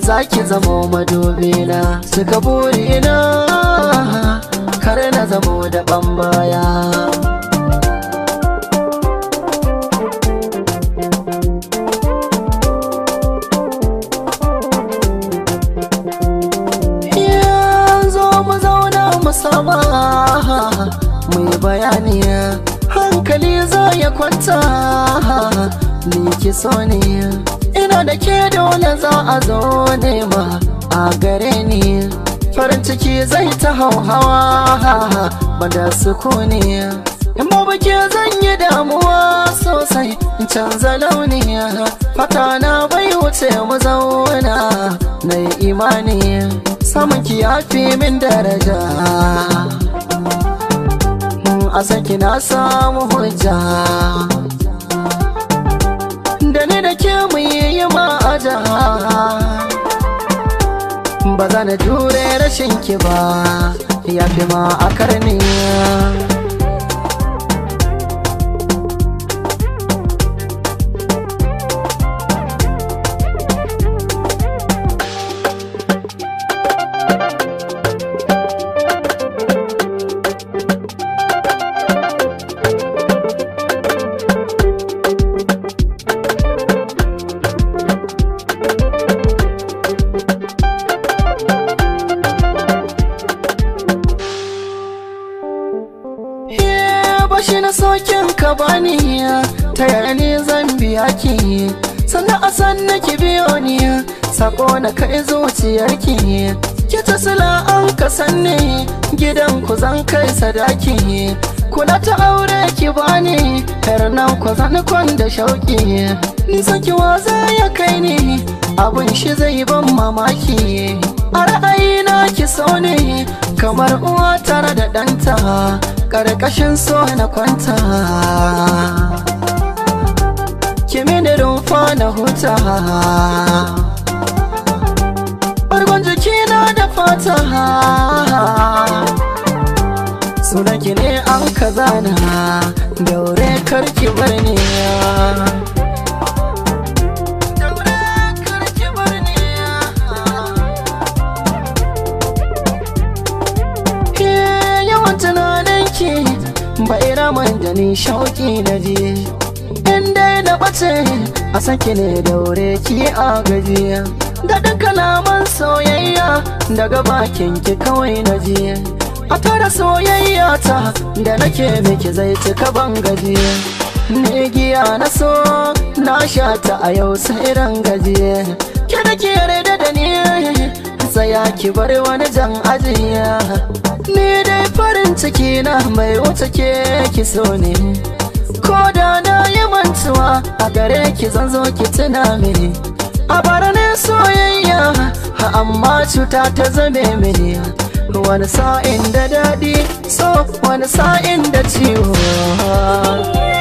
Zaki zamo madubina, suka burina kar na zamo da baya. Yanzu mu zauna mu saba mu yi bayani, hankali za ya kwanta, ni ki so ne. Ina da ke dole za a zo nema a gare ni, farin ciki zai ta hauhawa bada sukuni. In babu ke zan yi damuwa sosai in canza launi, fata na bai wuce mu zauna na yi imani, samun ki ya fi min daraja, a saki na samu hujja, da ni da ke mu yi ma'aja, ba za na jure rashin ki ba, ya fi ma a karni. Bashi na sokin ka bani, ta yaya ne zan biya ki, sannan a san ki biyo ni, sako na kai zuciyarki, ki ta sila an ka sanni, gidan ku zan kai sadaki, kula ta aure ki bani, yar nan ku zan kwanda shauki, nisan ki waza ya kai ni, abun shi zai ban mamaki, a ra'ayina ki so ne, kamar uwa tare da ɗanta, ƙarƙashin so na kwanta, ki mini rumfa na huta, ɓargon jikina da fata, sunanki ne an ka zana, daure karki bar ni. Bai raman da ni shauki na ji, in dai na bace a sake ne daure ki a gaji, da duk kalaman soyayya daga bakin ki kawai na ji, a tara soyayya ta da nake miki zai cika ban gaji, ne giya na so na sha ta a yau sai ran gaji, ki da ke yarda da ni tsaya ki bar wani jan ajiya, ni dai farin ciki na mai wuce ke ki so ne, ko da na yi mantuwa a gare ki zan zo ki tuna mini, a baranin soyayya amma cuta ta zame mini, wani sa'in da daɗi so wani sa'in da ciwo.